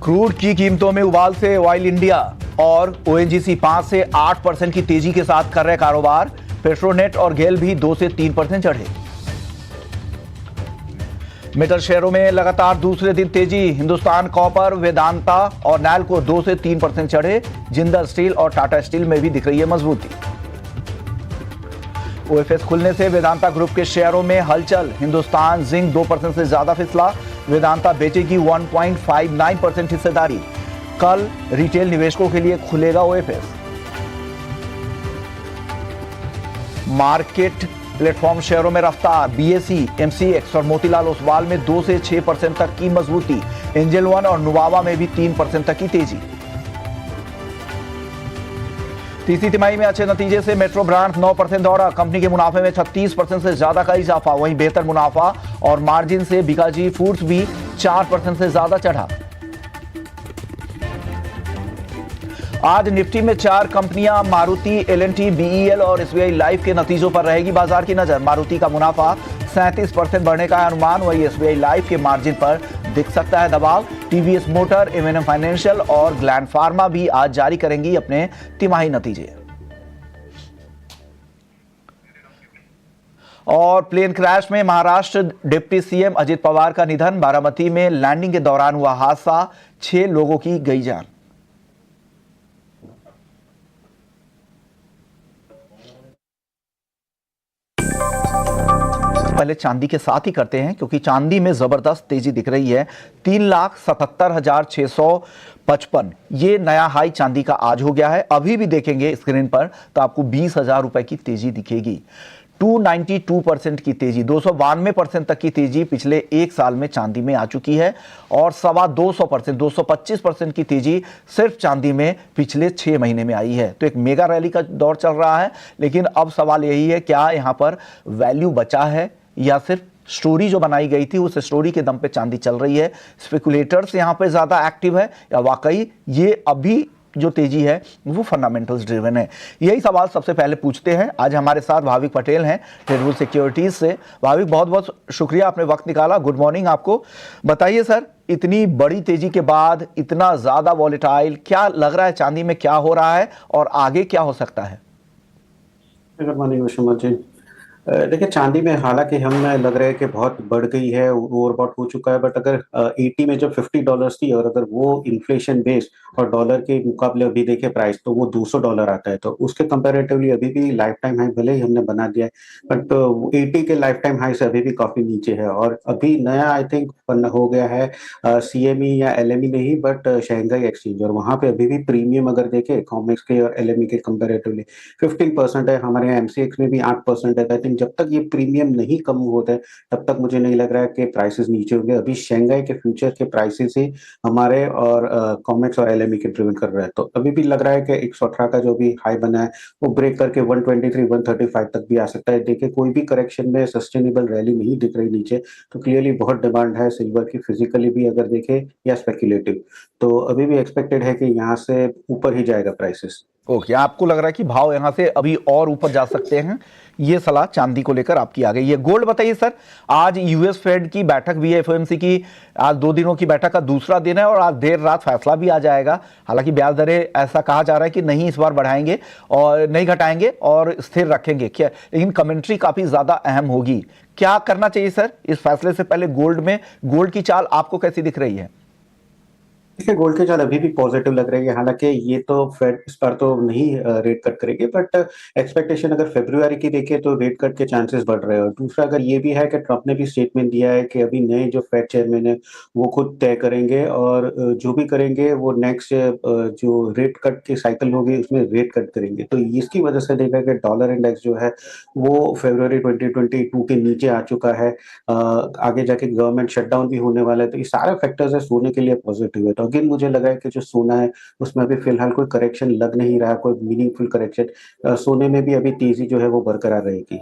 Crude की कीमतों में उबाल से ऑयल इंडिया और ओएनजीसी 5 से 8% की तेजी के साथ कर रहे कारोबार। पेट्रोनेट और गेल भी 2 से 3% चढ़े। मेटल शेयरों में लगातार दूसरे दिन तेजी। हिंदुस्तान कॉपर, वेदांता और नैल्को 2 से 3% चढ़े। जिंदल स्टील और टाटा स्टील में भी दिख रही है मजबूती। ओएफएस खुलने से वेदांता ग्रुप के शेयरों में हलचल। हिंदुस्तान जिंक 2% से ज्यादा फिसला। वेदांता बेचेगी 1.59% हिस्सेदारी। कल रिटेल निवेशकों के लिए खुलेगा ओएफएस। मार्केट प्लेटफॉर्म शेयरों में रफ्तार। बीएसई, एमसीएक्स और मोतीलाल ओसवाल में 2 से 6% तक की मजबूती। एंजल वन और नुवावा में भी 3% तक की तेजी। तीसरी तिमाही में अच्छे नतीजे से मेट्रो ब्रांड 9% दौड़ा। कंपनी के मुनाफे में 36% से ज्यादा का इजाफा। वहीं बेहतर मुनाफा और मार्जिन से बीकाजी फूड्स भी 4% से ज्यादा चढ़ा। आज निफ्टी में 4 कंपनियां मारुति, एल&टी, बीईएल और एसबीआई लाइफ के नतीजों पर रहेगी बाजार की नजर। मारुति का मुनाफा 37% बढ़ने का अनुमान। वहीं एसबीआई लाइफ के मार्जिन पर दिख सकता है दबाव। टीवीएस मोटर, एमएनएम फाइनेंशियल और ग्लैंड फार्मा भी आज जारी करेंगी अपने तिमाही नतीजे। और प्लेन क्रैश में महाराष्ट्र डिप्टी सीएम अजित पवार का निधन। बारामती में लैंडिंग के दौरान हुआ हादसा, 6 लोगों की गई जान। पहले चांदी के साथ ही करते हैं क्योंकि चांदी में जबरदस्त तेजी दिख रही है। 3,77,655 ये नया हाई चांदी का आज हो गया है। अभी भी देखेंगे स्क्रीन पर तो आपको 20,000 रुपए की तेजी दिखेगी। 292% की तेजी, 292% तक की तेजी पिछले एक साल में चांदी में आ चुकी है। और 225%, 225% की तेजी सिर्फ चांदी में पिछले 6 महीने में आई है। तो एक मेगा रैली का दौर चल रहा है। लेकिन अब सवाल यही है, क्या यहां पर वैल्यू बचा है या सिर्फ स्टोरी जो बनाई गई थी उस स्टोरी के दम पे चांदी चल रही है? स्पेकुलेटर्स यहां पे ज्यादा एक्टिव है या वाकई ये अभी जो तेजी है वो फंडामेंटल्स ड्रिवन है? यही सवाल सबसे पहले पूछते हैं। आज हमारे साथ भाविक पटेल हैं ट्रेडबुल सिक्योरिटीज से। भाविक, बहुत बहुत शुक्रिया, आपने वक्त निकाला। गुड मॉर्निंग आपको। बताइए सर, इतनी बड़ी तेजी के बाद इतना ज्यादा वॉलेटाइल, क्या लग रहा है चांदी में क्या हो रहा है और आगे क्या हो सकता है? Good morning Vishwanath ji. देखिए, चांदी में हालांकि हमें लग रहा है कि बहुत बढ़ गई है, ओवरबॉट हो चुका है, बट अगर 80 में जब $50 थी और अगर वो इन्फ्लेशन बेस्ड और डॉलर के मुकाबले अभी देखे प्राइस तो वो $200 आता है, तो उसके कंपैरेटिवली अभी भी लाइफ टाइम हाई भले ही हमने बना दिया है, बट 80 के लाइफ टाइम हाई से अभी भी काफी नीचे है। और अभी नया आई थिंक हो गया है सीएमई या एलएमई नहीं, बट शंघाई एक्सचेंज, और वहां पे अभी भी प्रीमियम अगर देखे कॉमेक्स के और एलएमई के कंपैरेटिवली 15% है। हमारे यहाँ एमसीएक्स में भी 8% है। आई थिंक जब तक ये प्रीमियम नहीं कम होता है तब तक मुझे नहीं लग रहा है कि प्राइसेस नीचे होंगे। अभी शंघाई के फ्यूचर के प्राइसेस ही हमारे और कॉमेक्स और एलएमई के ड्रिवन कर रहा है। तो अभी भी लग रहा है कि 118 का जो भी हाई बना है वो ब्रेक करके 123 135 तक भी आ सकता है। देखिए, कोई भी करेक्शन में सस्टेनेबल रैली नहीं दिख रही नीचे, तो क्लियरली बहुत डिमांड है सिल्वर की, फिजिकली भी अगर देखें या स्पेक्युलेटिव, तो अभी भी एक्सपेक्टेड है कि यहाँ से ऊपर ही जाएगा प्राइसेस। ओके, आपको लग रहा है कि भाव यहां से अभी और ऊपर जा सकते हैं? ये सलाह चांदी को लेकर आपकी आ गई है। गोल्ड बताइए सर, आज यूएस फेड की बैठक भी है, एफओएमसी की आज 2 दिनों की बैठक का दूसरा दिन है और आज देर रात फैसला भी आ जाएगा। हालांकि ब्याज दरें ऐसा कहा जा रहा है कि नहीं इस बार बढ़ाएंगे और नहीं घटाएंगे और स्थिर रखेंगे क्या, लेकिन कमेंट्री काफी ज्यादा अहम होगी। क्या करना चाहिए सर इस फैसले से पहले? गोल्ड में गोल्ड की चाल आपको कैसी दिख रही है? देखिए, गोल्ड की चाल अभी भी पॉजिटिव लग रही है। हालांकि ये तो फेड इस बार तो नहीं रेट कट करेगी, बट एक्सपेक्टेशन अगर फरवरी की देखें तो रेट कट के चांसेस बढ़ रहे हैं। और दूसरा अगर ये भी है कि ट्रंप ने भी स्टेटमेंट दिया है कि अभी नए जो फेड चेयरमैन है वो खुद तय करेंगे और जो भी करेंगे वो नेक्स्ट जो रेट कट की साइकिल होगी उसमें रेट कट करेंगे। तो इसकी वजह से देखा कि डॉलर इंडेक्स जो है वो फरवरी 2022 के नीचे आ चुका है। आगे जाके गवर्नमेंट शटडाउन भी होने वाला है, तो ये सारे फैक्टर्स है सोने के लिए पॉजिटिव है। तो अगेन मुझे लगा है कि जो सोना है उसमें अभी फिलहाल कोई करेक्शन लग नहीं रहा, कोई मीनिंगफुल करेक्शन। सोने में भी अभी तेजी जो है वो बरकरार रहेगी।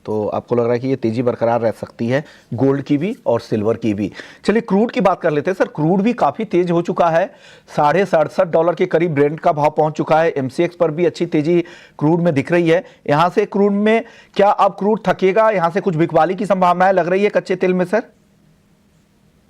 तो आपको लग रहा है कि ये तेजी बरकरार रह सकती है, गोल्ड की भी और सिल्वर की भी। चलिए क्रूड की बात कर लेते हैं सर। क्रूड भी काफी तेज हो चुका है, $67.5 के करीब ब्रेंट का भाव पहुंच चुका है। एमसीएक्स पर भी अच्छी तेजी क्रूड में दिख रही है। यहां से क्रूड में क्या अब क्रूड थकेगा? यहां से कुछ बिकवाली की संभावनाएं लग रही है कच्चे तेल में सर?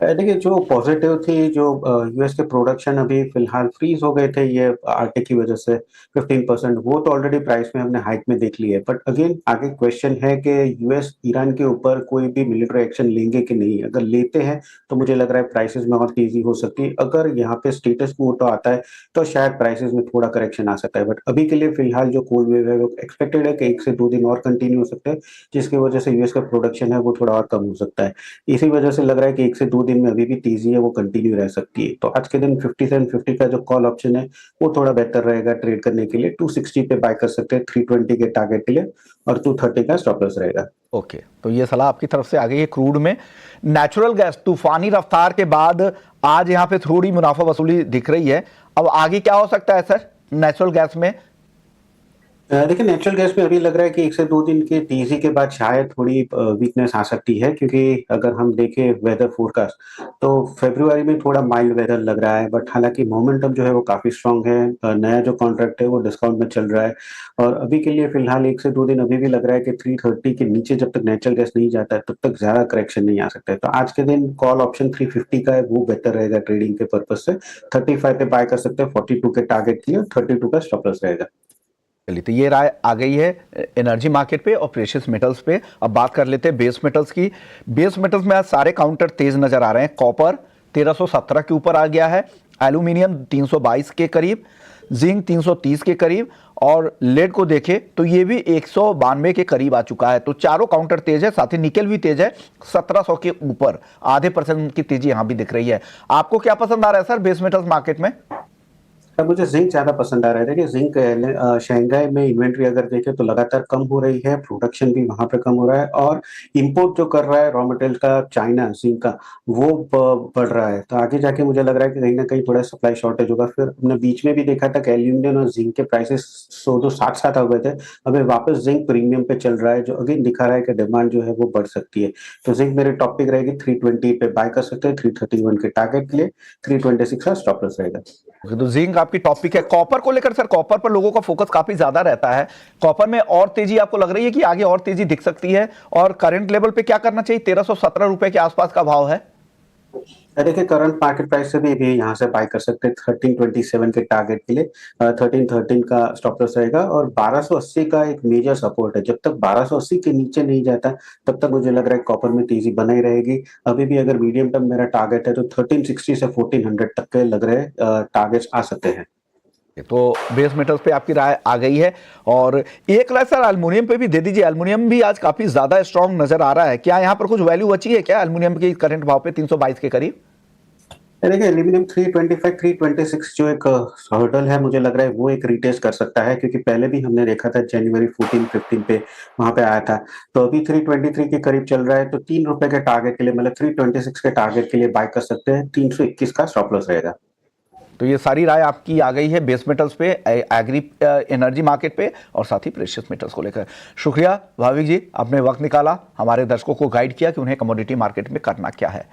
देखिए जो पॉजिटिव थी जो यूएस के प्रोडक्शन अभी फिलहाल फ्रीज हो गए थे ये आरटी की वजह से 15% वो तो ऑलरेडी प्राइस में हमने हाइक में देख ली है बट अगेन आगे क्वेश्चन है कि यूएस ईरान के ऊपर कोई भी मिलिट्री एक्शन लेंगे कि नहीं अगर लेते हैं तो मुझे लग रहा है प्राइसेस में और तेजी हो सकती है अगर यहाँ पे स्टेटस को तो आता है तो शायद प्राइसेस में थोड़ा करेक्शन आ सकता है बट अभी के लिए फिलहाल जो कोल्ड वेव है वो एक्सपेक्टेड है कि 1 से 2 दिन और कंटिन्यू हो सकते हैं जिसकी वजह से यूएस का प्रोडक्शन है वो थोड़ा और कम हो सकता है इसी वजह से लग रहा है कि 1 से 2 दिन में अभी भी तेजी है वो कंटिन्यू रह सकती है तो आज के दिन 5750 का जो कॉल ऑप्शन है वो थोड़ा बेहतर रहेगा ट्रेड करने के लिए 260 पे बाय कर सकते हैं 320 के टारगेट के लिए और 230 का स्टॉप लॉस रहेगा ओके, तो ये सलाह आपकी तरफ से आ गई है क्रूड में। नेचुरल गैस तूफानी रफ्तार के बाद आज यहाँ पे थोड़ी मुनाफा वसूली दिख रही है। अब आगे क्या हो सकता है सर नेचुरल गैस में? देखिए नेचुरल गैस में अभी लग रहा है कि 1 से 2 दिन की तेजी के बाद शायद थोड़ी वीकनेस आ सकती है क्योंकि अगर हम देखें वेदर फोरकास्ट तो फरवरी में थोड़ा माइल्ड वेदर लग रहा है बट हालांकि मोमेंटम जो है वो काफी स्ट्रांग है नया जो कॉन्ट्रैक्ट है वो डिस्काउंट में चल रहा है और अभी के लिए फिलहाल 1 से 2 दिन अभी भी लग रहा है कि 330 के नीचे जब तक नेचुरल गैस नहीं जाता है तब तक ज्यादा करेक्शन नहीं आ सकता है तो आज के दिन कॉल ऑप्शन 350 का है वो बेहतर रहेगा ट्रेडिंग के पर्पज से 35 पे बाय कर सकते हैं 42 के टारगेट के लिए 32 का स्टॉप लॉस रहेगा चलिए, तो ये राय आ गई है एनर्जी मार्केट पे और प्रेशियस मेटल्स पे। अब बात कर लेते हैं बेस मेटल्स की। बेस मेटल्स में आज सारे काउंटर तेज नजर आ रहे हैं। कॉपर 1317 के ऊपर आ गया है, एल्यूमिनियम 322 के करीब, जिंक 330 के करीब और लेड को देखें तो ये भी 192 के करीब आ चुका है। तो चारों काउंटर तेज है, साथ ही निकल भी तेज है 1700 के ऊपर, आधे % की तेजी यहां भी दिख रही है। आपको क्या पसंद आ रहा है सर बेस मेटल्स मार्केट में? अब मुझे जिंक ज़्यादा पसंद आ रहा है। देखिए ज़िंक शंघाई में इन्वेंट्री अगर देखें तो लगातार कम हो रही है, प्रोडक्शन भी वहाँ पे कम हो रहा है और इम्पोर्ट जो कर रहा है रॉ मटेरियल का चाइना ज़िंक का, वो ब बढ़ रहा है। तो आगे जाके मुझे लग रहा है कि कहीं न कहीं थोड़ा सप्लाई शॉर्टेज होगा। फिर हमने बीच में भी देखा था कि एल्यूमीनियम और ज़िंक के प्राइसेज़ जो साथ-साथ आ गए थे, अभी वापस ज़िंक प्रीमियम पे चल रहा है, जो अगेन दिखा रहा है कि डिमांड जो है वो बढ़ सकती है। तो ज़िंक मेरी टॉप पिक रहेगी 320 पे बाय कर सकते हैं, 331 के टारगेट के लिए, 326 का स्टॉप लॉस रहेगा। तो जिंक आपकी टॉपिक है। कॉपर को लेकर सर, कॉपर पर लोगों का फोकस काफी ज्यादा रहता है। कॉपर में और तेजी आपको लग रही है कि आगे और तेजी दिख सकती है? और करंट लेवल पे क्या करना चाहिए? 1317 रुपए के आसपास का भाव है। देखिए करंट मार्केट प्राइस से भी यहाँ से बाय कर सकते हैं 1327 के टारगेट के लिए 1313 का स्टॉप लॉस रहेगा और 1280 का एक मेजर सपोर्ट है। जब तक 1280 के नीचे नहीं जाता तब तक मुझे लग रहा है कॉपर में तेजी बनी रहेगी। अभी भी अगर मीडियम टर्म मेरा टारगेट है तो 1360 से 1400 तक के लग रहे टारगेट्स आ सकते हैं। तो बेस मेटल्स पे आपकी राय आ गई है। और एक राय सर एल्युमिनियम पे भी दे दीजिए। एल्युमिनियम भी आज काफी ज्यादा स्ट्रांग नजर आ रहा है। क्या यहाँ पर कुछ वैल्यू बची है क्या एल्युमिनियम की करंट भाव पे 322 के करीब? देखिए एल्यूमीनियम 325 326 जो एक हर्डल है मुझे लग रहा है वो एक रीटेस्ट कर सकता है क्योंकि पहले भी हमने देखा था जनवरी 14 15 पे वहां पे आया था। तो अभी 323 के करीब चल रहा है तो 3 रुपए के टारगेट के लिए मतलब 326 के टारगेट के लिए बाय कर सकते हैं। 321 का स्टॉप लॉस रहेगा। तो ये सारी राय आपकी आ गई है बेस मेटल्स पे, एग्री एनर्जी मार्केट पे और साथ ही प्रेशियस मेटल्स को लेकर। शुक्रिया भाविक जी, आपने वक्त निकाला, हमारे दर्शकों को गाइड किया कि उन्हें कमोडिटी मार्केट में करना क्या है।